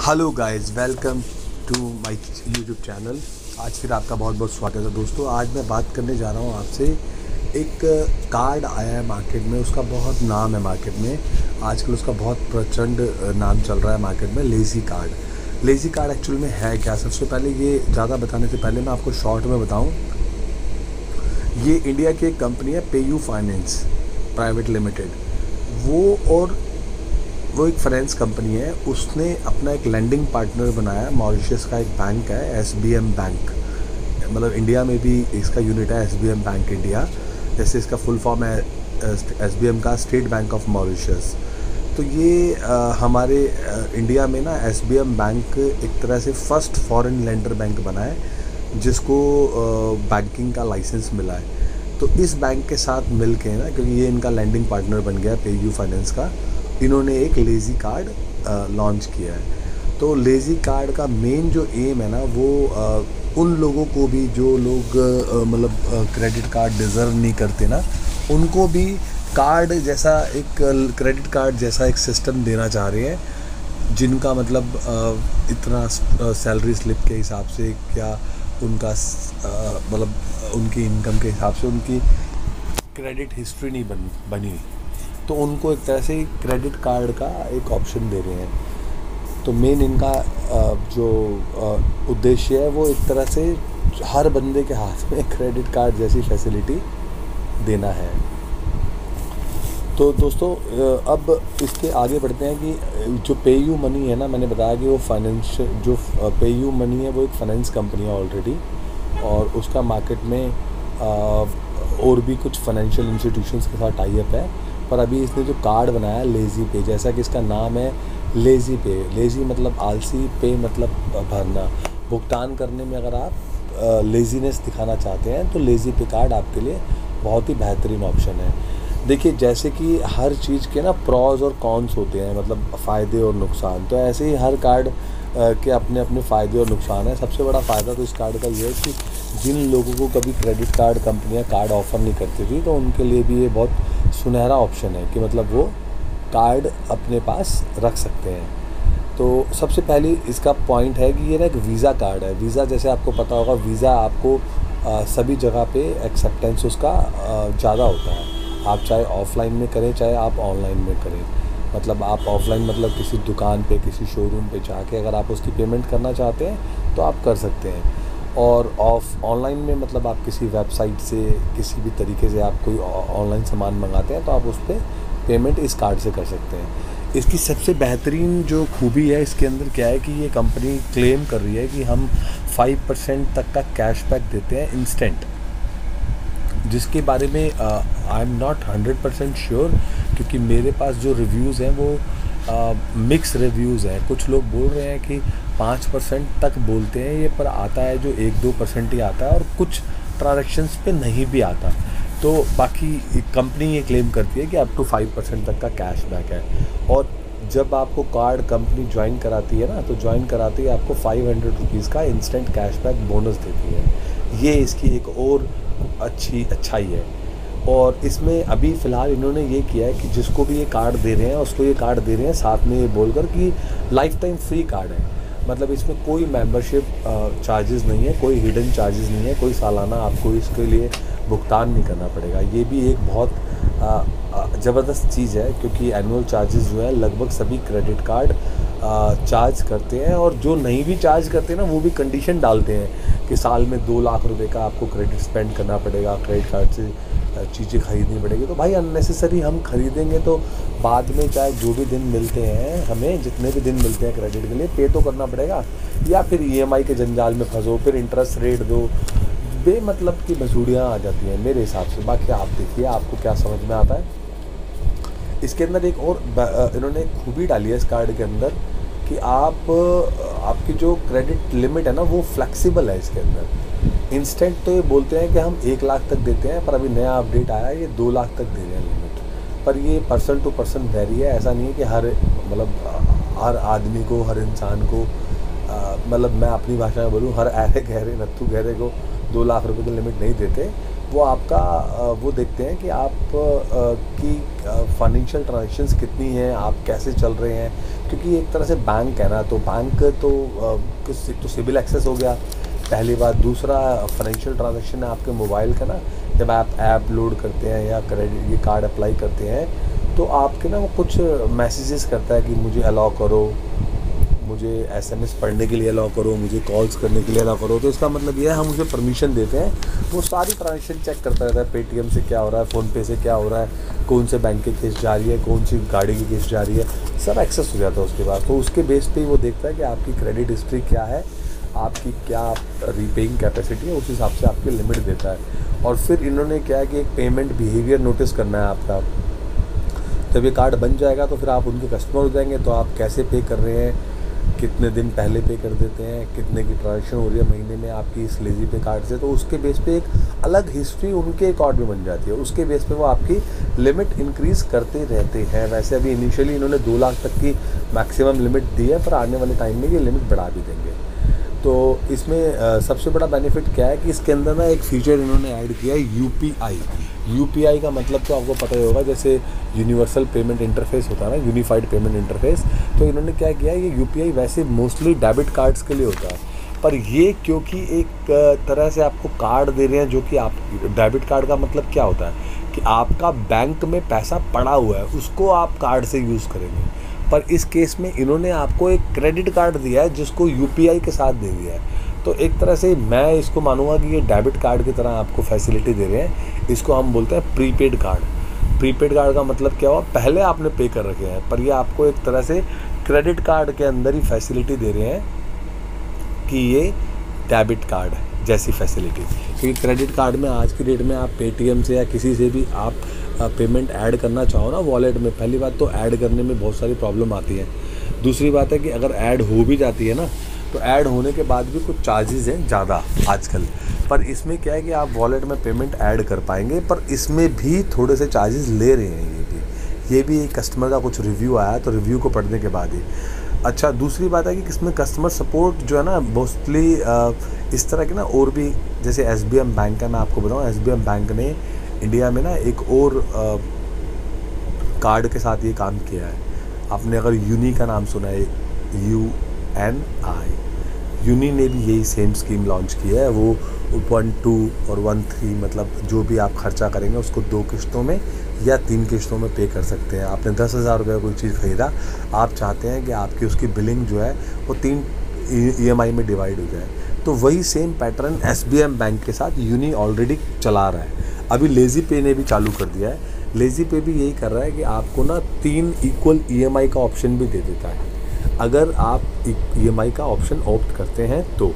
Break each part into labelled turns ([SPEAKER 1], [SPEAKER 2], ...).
[SPEAKER 1] Hello guys, welcome to my YouTube channel. आज फिर आपका बहुत बहुत स्वागत है दोस्तों। आज मैं बात करने जा रहा हूँ आपसे। एक कार्ड आया है मार्केट में, उसका बहुत नाम है मार्केट में। आजकल उसका बहुत प्रचंड नाम चल रहा है मार्केट में, lazy card. Lazy card actual में है क्या? सबसे पहले ये ज़्यादा बताने से पहले मैं आपको शॉर्ट में बताऊँ। ये इंडिया की एक कंपनी है, पेयू फाइनेंस प्राइवेट लिमिटेड। वो एक फाइनेंस कंपनी है। उसने अपना एक लेंडिंग पार्टनर बनाया। मॉरिशस का एक बैंक है, एसबीएम बैंक। मतलब इंडिया में भी इसका यूनिट है, एसबीएम बैंक इंडिया। जैसे इसका फुल फॉर्म है एसबीएम का, स्टेट बैंक ऑफ मॉरिशस। तो ये हमारे इंडिया में ना एसबीएम बैंक एक तरह से फर्स्ट फॉरेन लेंडर बैंक बना है जिसको बैंकिंग का लाइसेंस मिला है। तो इस बैंक के साथ मिल के ना, क्योंकि ये इनका लैंडिंग पार्टनर बन गया पेयू फाइनेंस का, इन्होंने एक लेज़ी कार्ड लॉन्च किया है। तो लेज़ी कार्ड का मेन जो एम है ना, वो उन लोगों को भी जो लोग मतलब क्रेडिट कार्ड डिज़र्व नहीं करते ना, उनको भी कार्ड जैसा एक क्रेडिट कार्ड जैसा एक सिस्टम देना चाह रहे हैं। जिनका मतलब इतना सैलरी स्लिप के हिसाब से, क्या उनका मतलब उनकी इनकम के हिसाब से उनकी क्रेडिट हिस्ट्री नहीं बनी हुई, तो उनको एक तरह से क्रेडिट कार्ड का एक ऑप्शन दे रहे हैं। तो मेन इनका जो उद्देश्य है वो एक तरह से हर बंदे के हाथ में क्रेडिट कार्ड जैसी फैसिलिटी देना है। तो दोस्तों अब इसके आगे बढ़ते हैं कि जो पेयू मनी है ना, मैंने बताया कि वो पेयू मनी है, वो एक फाइनेंस कंपनी है ऑलरेडी, और उसका मार्केट में और भी कुछ फाइनेंशियल इंस्टीट्यूशंस के साथ टाई अप है। पर अभी इसने जो कार्ड बनाया है लेज़ी पे, जैसा कि इसका नाम है लेज़ी पे। लेज़ी मतलब आलसी, पे मतलब भरना, भुगतान करने में अगर आप लेज़ीनेस दिखाना चाहते हैं तो लेज़ी पे कार्ड आपके लिए बहुत ही बेहतरीन ऑप्शन है। देखिए, जैसे कि हर चीज़ के ना प्रॉज और कॉन्स होते हैं, मतलब फ़ायदे और नुकसान, तो ऐसे ही हर कार्ड के अपने अपने फ़ायदे और नुकसान है। सबसे बड़ा फ़ायदा तो इस कार्ड का ये है कि जिन लोगों को कभी क्रेडिट कार्ड कंपनियां कार्ड ऑफ़र नहीं करती थी, तो उनके लिए भी ये बहुत सुनहरा ऑप्शन है कि मतलब वो कार्ड अपने पास रख सकते हैं। तो सबसे पहले इसका पॉइंट है कि ये ना एक वीज़ा कार्ड है। वीज़ा जैसे आपको पता होगा, वीज़ा आपको सभी जगह पे एक्सेप्टेंस उसका ज़्यादा होता है। आप चाहे ऑफ़लाइन में करें, चाहे आप ऑनलाइन में करें। मतलब आप ऑफ़लाइन मतलब किसी दुकान पे, किसी शोरूम पे जाके अगर आप उसकी पेमेंट करना चाहते हैं तो आप कर सकते हैं। और ऑनलाइन में मतलब आप किसी वेबसाइट से, किसी भी तरीके से आप कोई ऑनलाइन सामान मंगाते हैं तो आप उस पर पेमेंट इस कार्ड से कर सकते हैं। इसकी सबसे बेहतरीन जो खूबी है इसके अंदर क्या है कि ये कंपनी क्लेम कर रही है कि हम 5% तक का कैशबैक देते हैं इंस्टेंट, जिसके बारे में आई एम नॉट 100% श्योर, क्योंकि मेरे पास जो रिव्यूज़ हैं वो मिक्स रिव्यूज़ हैं। कुछ लोग बोल रहे हैं कि 5% तक बोलते हैं ये, पर आता है जो 1-2% ही आता है, और कुछ ट्रांजैक्शंस पे नहीं भी आता। तो बाकी कंपनी ये क्लेम करती है कि अप टू 5% तक का कैशबैक है। और जब आपको कार्ड कंपनी ज्वाइन कराती है ना, तो ज्वाइन कराती है आपको 500 रुपीज़ का इंस्टेंट कैशबैक बोनस देती है। ये इसकी एक और अच्छाई है। और इसमें अभी फ़िलहाल इन्होंने ये किया है कि जिसको भी ये कार्ड दे रहे हैं उसको ये कार्ड दे रहे हैं साथ में ये बोलकर कि लाइफ टाइम फ्री कार्ड है। मतलब इसमें कोई मेंबरशिप चार्जेस नहीं है, कोई हिडन चार्जेस नहीं है, कोई सालाना आपको इसके लिए भुगतान नहीं करना पड़ेगा। ये भी एक बहुत ज़बरदस्त चीज़ है, क्योंकि एनुअल चार्जेस जो है लगभग सभी क्रेडिट कार्ड चार्ज करते हैं, और जो नहीं भी चार्ज करते हैं ना, वो भी कंडीशन डालते हैं कि साल में 2 लाख रुपए का आपको क्रेडिट स्पेंड करना पड़ेगा, क्रेडिट कार्ड से चीज़ें ख़रीदनी पड़ेगी। तो भाई अननेसेसरी हम ख़रीदेंगे तो बाद में चाहे जो भी दिन मिलते हैं, हमें जितने भी दिन मिलते हैं क्रेडिट के लिए, पे तो करना पड़ेगा, या फिर ईएमआई के जंजाल में फंसो, फिर इंटरेस्ट रेट दो, बेमतलब की मसूड़ियाँ आ जाती हैं मेरे हिसाब से। बाकी आप देखिए आपको क्या समझ में आता है। इसके अंदर एक और इन्होंने एक खूबी डाली है इस कार्ड के अंदर कि आपकी जो क्रेडिट लिमिट है ना, वो फ्लेक्सिबल है इसके अंदर। इंस्टेंट तो ये बोलते हैं कि हम 1 लाख तक देते हैं, पर अभी नया अपडेट आया है, ये 2 लाख तक दे रहे हैं लिमिट। पर ये पर्सन टू पर्सन वेरी है। ऐसा नहीं है कि हर आदमी को, हर इंसान को, मतलब मैं अपनी भाषा में बोलूँ, हर ऐरे गहरे नत्थु गहरे को 2 लाख रुपए की लिमिट नहीं देते। वो आपका वो देखते हैं कि आप की फाइनेंशियल ट्रांजैक्शंस कितनी हैं, आप कैसे चल रहे हैं, क्योंकि एक तरह से बैंक है ना, तो बैंक तो किस तो सिविल एक्सेस हो गया पहली बात। दूसरा फाइनेंशियल ट्रांजैक्शन है आपके मोबाइल का ना, जब आप ऐप लोड करते हैं या क्रेडिट ये कार्ड अप्लाई करते हैं तो आपके ना वो कुछ मैसेजेस करता है कि मुझे अलाउ करो, मुझे एसएमएस पढ़ने के लिए अलाउ करो, मुझे कॉल्स करने के लिए अलाउ करो। तो इसका मतलब ये है हम उसे परमिशन देते हैं, वो सारी ट्रांजेक्शन चेक करता रहता है, पेटीएम से क्या हो रहा है, फ़ोनपे से क्या हो रहा है, कौन से बैंक की किस्त जा रही है, कौन सी गाड़ी की किस्त जा रही है, सब एक्सेस हो जाता है उसके बाद। तो उसके बेस पे ही वो देखता है कि आपकी क्रेडिट हिस्ट्री क्या है, आपकी क्या रीपेइंग कैपेसिटी है, उस हिसाब से आपकी लिमिट देता है। और फिर इन्होंने क्या है कि एक पेमेंट बिहेवियर नोटिस करना है आपका। जब ये कार्ड बन जाएगा तो फिर आप उनके कस्टमर हो जाएंगे, तो आप कैसे पे कर रहे हैं, कितने दिन पहले पे कर देते हैं, कितने की ट्रांजेक्शन हो रही है महीने में आपकी इस लेज़ी पे कार्ड से, तो उसके बेस पे एक अलग हिस्ट्री उनके अकाउंट में बन जाती है। उसके बेस पे वो आपकी लिमिट इंक्रीज़ करते रहते हैं। वैसे अभी इनिशियली इन्होंने 2 लाख तक की मैक्सिमम लिमिट दी है, पर आने वाले टाइम में ये लिमिट बढ़ा भी देंगे। तो इसमें सबसे बड़ा बेनिफिट क्या है कि इसके अंदर ना एक फीचर इन्होंने ऐड किया है यूपीआई। यूपीआई का मतलब तो आपको पता ही होगा, जैसे यूनिवर्सल पेमेंट इंटरफेस होता है ना, यूनिफाइड पेमेंट इंटरफेस। तो इन्होंने क्या किया है, ये यूपीआई वैसे मोस्टली डेबिट कार्ड्स के लिए होता है, पर ये क्योंकि एक तरह से आपको कार्ड दे रहे हैं जो कि आप डेबिट कार्ड का मतलब क्या होता है कि आपका बैंक में पैसा पड़ा हुआ है, उसको आप कार्ड से यूज़ करेंगे। पर इस केस में इन्होंने आपको एक क्रेडिट कार्ड दिया है जिसको यूपीआई के साथ दे दिया है। तो एक तरह से मैं इसको मानूंगा कि ये डेबिट कार्ड की तरह आपको फैसिलिटी दे रहे हैं। इसको हम बोलते हैं प्रीपेड कार्ड। प्रीपेड कार्ड का मतलब क्या हुआ, पहले आपने पे कर रखे हैं, पर ये आपको एक तरह से क्रेडिट कार्ड के अंदर ही फैसिलिटी दे रहे हैं कि ये डेबिट कार्ड है जैसी फैसिलिटी। क्योंकि क्रेडिट कार्ड में आज की डेट में आप पेटीएम से या किसी से भी आप पेमेंट ऐड करना चाहो ना वॉलेट में, पहली बात तो ऐड करने में बहुत सारी प्रॉब्लम आती है। दूसरी बात है कि अगर ऐड हो भी जाती है ना, तो ऐड होने के बाद भी कुछ चार्जेस हैं ज़्यादा आजकल। पर इसमें क्या है कि आप वॉलेट में पेमेंट ऐड कर पाएंगे, पर इसमें भी थोड़े से चार्जेस ले रहे हैं। ये भी एक कस्टमर का कुछ रिव्यू आया, तो रिव्यू को पढ़ने के बाद ही। अच्छा, दूसरी बात है कि इसमें कस्टमर सपोर्ट जो है ना मोस्टली इस तरह के ना और भी, जैसे एसबीएम बैंक है, मैं आपको बताऊँ एसबीएम बैंक ने इंडिया में ना एक और कार्ड के साथ ये काम किया है। आपने अगर यूनी का नाम सुना है, UNI, यूनी ने भी यही सेम स्कीम लॉन्च किया है। वो 1, 2 और 1, 3 मतलब जो भी आप खर्चा करेंगे उसको 2 किस्तों में या 3 किस्तों में पे कर सकते हैं। आपने 10,000 रुपये कोई चीज़ ख़रीदा, आप चाहते हैं कि आपकी उसकी बिलिंग जो है वो 3 EMI में डिवाइड हो जाए, तो वही सेम पैटर्न एसबीएम बैंक के साथ यूनी ऑलरेडी चला रहा है। अभी लेज़ी पे ने भी चालू कर दिया है। लेज़ी पे भी यही कर रहा है कि आपको ना 3 इक्वल EMI का ऑप्शन भी दे देता है, अगर आप EMI का ऑप्शन ऑप्ट करते हैं तो।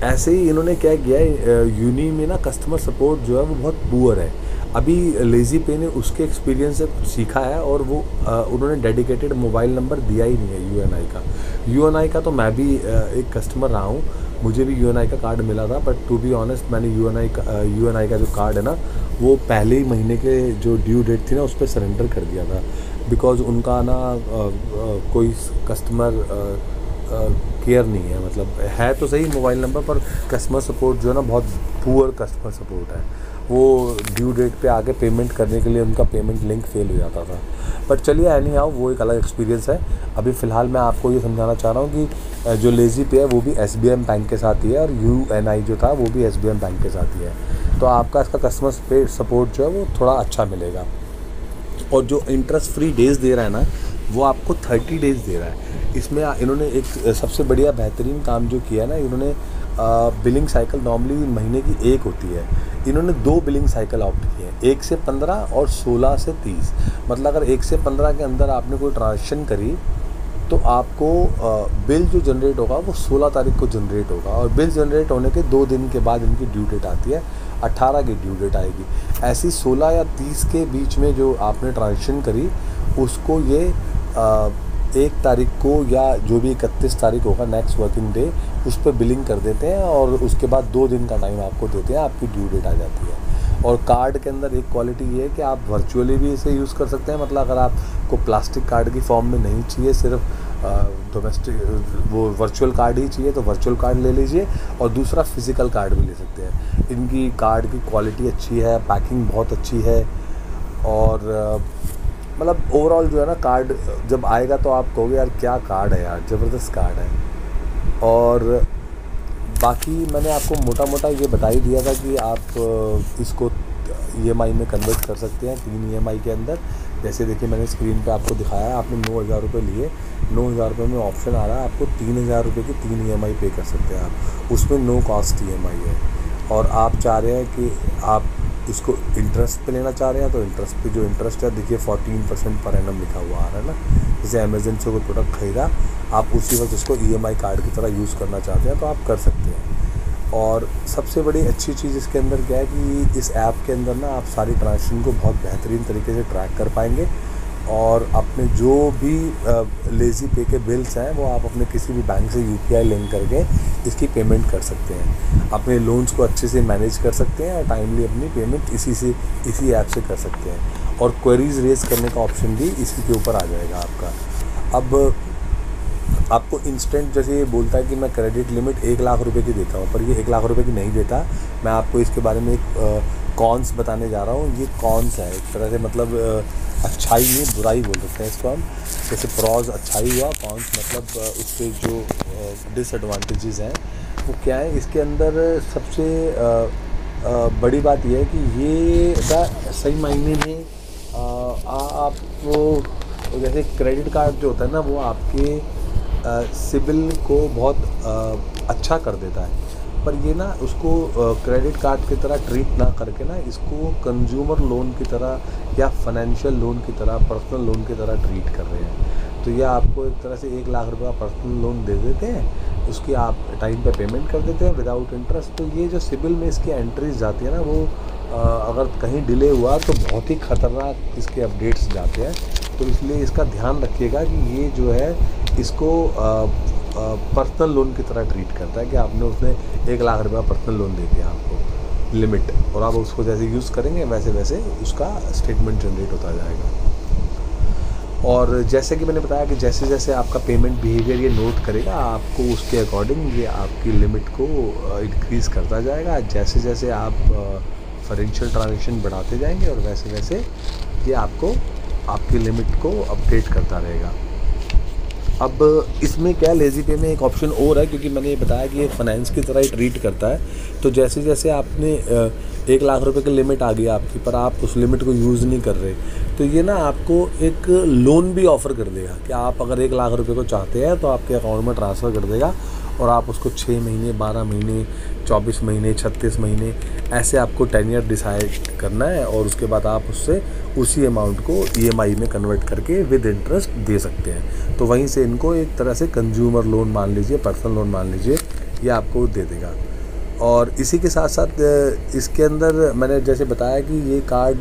[SPEAKER 1] ऐसे ही इन्होंने क्या किया है, यूनी में ना कस्टमर सपोर्ट जो है वो बहुत पुअर है। अभी लेज़ी पे ने उसके एक्सपीरियंस से सीखा है और वो उन्होंने डेडिकेटेड मोबाइल नंबर दिया ही नहीं है यूएनआई का। तो मैं भी एक कस्टमर रहा हूँ, मुझे भी यूएनआई का कार्ड मिला था, बट टू बी ऑनेस्ट मैंने यूएनआई का जो कार्ड है ना, वो पहले ही महीने के जो ड्यू डेट थी ना उस पर सरेंडर कर दिया था। बिकॉज उनका ना कोई कस्टमर केयर नहीं है, मतलब है तो सही मोबाइल नंबर, पर कस्टमर सपोर्ट जो है ना बहुत पुअर कस्टमर सपोर्ट है। वो ड्यू डेट पे आके पेमेंट करने के लिए उनका पेमेंट लिंक फेल हो जाता था। बट चलिए एनी हाउ, वो एक अलग एक्सपीरियंस है। अभी फ़िलहाल मैं आपको ये समझाना चाह रहा हूँ कि जो लेज़ी पे है वो भी एसबीएम बैंक के साथ ही है, और यूएनआई जो था वो भी एसबीएम बैंक के साथ ही है। तो आपका इसका कस्टमर सपोर्ट जो है वो थोड़ा अच्छा मिलेगा। और जो इंटरेस्ट फ्री डेज़ दे रहा है ना, वो आपको 30 डेज़ दे रहा है। इसमें इन्होंने एक सबसे बढ़िया बेहतरीन काम जो किया ना, इन्होंने बिलिंग साइकिल नॉर्मली महीने की 1 होती है, इन्होंने 2 बिलिंग साइकिल ऑप्ट किए हैं, 1 से 15 और 16 से 30। मतलब अगर 1 से 15 के अंदर आपने कोई ट्रांजेक्शन करी तो आपको बिल जो जनरेट होगा वो 16 तारीख को जनरेट होगा, और बिल जनरेट होने के 2 दिन के बाद इनकी ड्यू डेट आती है, 18 की ड्यू डेट आएगी। ऐसी 16 या 30 के बीच में जो आपने ट्रांजेक्शन करी उसको ये 1 तारीख को या जो भी 31 तारीख होगा नेक्स्ट वर्किंग डे, उस पर बिलिंग कर देते हैं, और उसके बाद 2 दिन का टाइम आपको देते हैं, आपकी ड्यू डेट आ जाती है। और कार्ड के अंदर एक क्वालिटी ये है कि आप वर्चुअली भी इसे यूज़ कर सकते हैं। मतलब अगर आपको प्लास्टिक कार्ड की फॉर्म में नहीं चाहिए, सिर्फ डोमेस्टिक वो वर्चुअल कार्ड ही चाहिए, तो वर्चुअल कार्ड ले लीजिए, और दूसरा फिज़िकल कार्ड भी ले सकते हैं। इनकी कार्ड की क्वालिटी अच्छी है, पैकिंग बहुत अच्छी है, और मतलब ओवरऑल जो है ना कार्ड जब आएगा तो आप कहोगे यार क्या कार्ड है यार, ज़बरदस्त कार्ड है। और बाकी मैंने आपको मोटा मोटा ये बता ही दिया था कि आप इसको EMI में कन्वर्ट कर सकते हैं 3 EMI के अंदर। जैसे देखिए मैंने स्क्रीन पे आपको दिखाया है, आपने 9,000 रुपये लिए, 9,000 रुपये में ऑप्शन आ रहा है आपको 3,000 रुपये की 3 EMI पे कर सकते हैं आप, उसमें नो कॉस्ट EMI है। और आप चाह रहे हैं कि आप इसको इंटरेस्ट पे लेना चाह रहे हैं तो इंटरेस्ट पे जो इंटरेस्ट है देखिए 14% पर एनम लिखा हुआ आ रहा है ना। जैसे अमेज़न से कोई प्रोडक्ट ख़रीदा, आप उसी वक्त उसको EMI कार्ड की तरह यूज़ करना चाहते हैं तो आप कर सकते हैं। और सबसे बड़ी अच्छी चीज़ इसके अंदर क्या है कि इस ऐप के अंदर ना आप सारी ट्रांजैक्शन को बहुत बेहतरीन तरीके से ट्रैक कर पाएंगे, और अपने जो भी लेज़ी पे के बिल्स हैं वो आप अपने किसी भी बैंक से UPI लिंक करके इसकी पेमेंट कर सकते हैं, अपने लोन्स को अच्छे से मैनेज कर सकते हैं और टाइमली अपनी पेमेंट इसी ऐप से कर सकते हैं। और क्वेरीज रेज करने का ऑप्शन भी इसी के ऊपर आ जाएगा आपका। अब आपको इंस्टेंट जैसे ये बोलता है कि मैं क्रेडिट लिमिट 1 लाख रुपए की देता हूँ, पर ये 1 लाख रुपए की नहीं देता। मैं आपको इसके बारे में एक कॉन्स बताने जा रहा हूँ। ये कॉन्स है एक तरह से, मतलब अच्छाई नहीं बुराई बोल सकते हैं इसको हम। जैसे प्रॉज अच्छाई हुआ, कॉन्स मतलब उसके जो डिसएडवांटेजेस हैं वो क्या है। इसके अंदर सबसे बड़ी बात यह है कि ये सही मायने में आपको जैसे क्रेडिट कार्ड जो होता है ना वो आपके सिबिल को बहुत अच्छा कर देता है, पर ये ना उसको क्रेडिट कार्ड की तरह ट्रीट ना करके ना इसको कंज्यूमर लोन की तरह या फाइनेंशियल लोन की तरह, पर्सनल लोन की तरह ट्रीट कर रहे हैं। तो ये आपको एक तरह से 1 लाख रुपये का पर्सनल लोन दे देते हैं, उसकी आप टाइम पे पेमेंट कर देते हैं विदाउट इंटरेस्ट। तो ये जो सिबिल में इसकी एंट्रीज जाती है ना वो अगर कहीं डिले हुआ तो बहुत ही ख़तरनाक इसके अपडेट्स जाते हैं। तो इसलिए इसका ध्यान रखिएगा कि ये जो है इसको पर्सनल लोन की तरह ट्रीट करता है कि आपने उसने 1 लाख रुपये पर्सनल लोन दे दिया आपको लिमिट, और आप उसको जैसे यूज़ करेंगे वैसे वैसे उसका स्टेटमेंट जनरेट होता जाएगा। और जैसे कि मैंने बताया कि जैसे जैसे आपका पेमेंट बिहेवियर ये नोट करेगा, आपको उसके अकॉर्डिंग ये आपकी लिमिट को इंक्रीज़ करता जाएगा। जैसे जैसे आप फाइनेंशियल ट्रांजेक्शन बढ़ाते जाएंगे और वैसे वैसे ये आपको आपकी लिमिट को अपडेट करता रहेगा। अब इसमें क्या लेज़ी पे में एक ऑप्शन और है, क्योंकि मैंने ये बताया कि ये फाइनेंस की तरह ही ट्रीट करता है। तो जैसे जैसे आपने 1 लाख रुपए की लिमिट आ गई आपकी, पर आप उस लिमिट को यूज़ नहीं कर रहे, तो ये ना आपको एक लोन भी ऑफ़र कर देगा कि आप अगर 1 लाख रुपए को चाहते हैं तो आपके अकाउंट में ट्रांसफ़र कर देगा, और आप उसको 6 महीने, 12 महीने, 24 महीने, 36 महीने ऐसे आपको टेन्योर डिसाइड करना है, और उसके बाद आप उससे उसी अमाउंट को EMI में कन्वर्ट करके विद इंटरेस्ट दे सकते हैं। तो वहीं से इनको एक तरह से कंज्यूमर लोन मान लीजिए, पर्सनल लोन मान लीजिए, ये आपको दे देगा। और इसी के साथ साथ इसके अंदर मैंने जैसे बताया कि ये कार्ड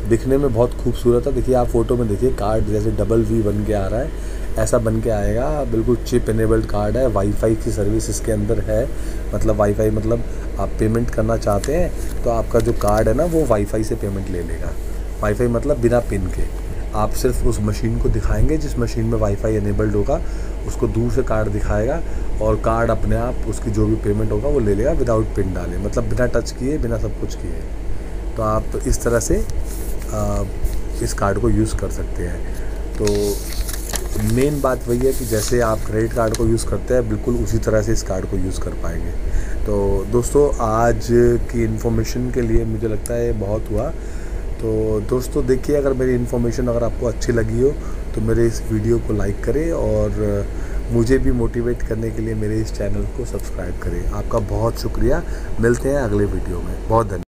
[SPEAKER 1] दिखने में बहुत खूबसूरत है। देखिए आप फ़ोटो में देखिए कार्ड जैसे DV बन के आ रहा है, ऐसा बन के आएगा। बिल्कुल चिप इनेबल्ड कार्ड है, वाईफाई की सर्विस इसके अंदर है। मतलब वाईफाई मतलब आप पेमेंट करना चाहते हैं तो आपका जो कार्ड है ना वो वाईफाई से पेमेंट ले लेगा। वाईफाई मतलब बिना पिन के, आप सिर्फ उस मशीन को दिखाएंगे जिस मशीन में वाईफाई इनेबल्ड होगा, उसको दूर से कार्ड दिखाएगा और कार्ड अपने आप उसकी जो भी पेमेंट होगा वो ले लेगा विदाउट पिन डाले, मतलब बिना टच किए, बिना सब कुछ किए। तो आप इस तरह से इस कार्ड को यूज़ कर सकते हैं। तो मेन बात वही है कि जैसे आप क्रेडिट कार्ड को यूज़ करते हैं बिल्कुल उसी तरह से इस कार्ड को यूज़ कर पाएंगे। तो दोस्तों आज की इन्फॉर्मेशन के लिए मुझे लगता है बहुत हुआ। तो दोस्तों देखिए, अगर मेरी इन्फॉर्मेशन अगर आपको अच्छी लगी हो तो मेरे इस वीडियो को लाइक करें और मुझे भी मोटिवेट करने के लिए मेरे इस चैनल को सब्सक्राइब करें। आपका बहुत शुक्रिया। मिलते हैं अगले वीडियो में। बहुत धन्यवाद।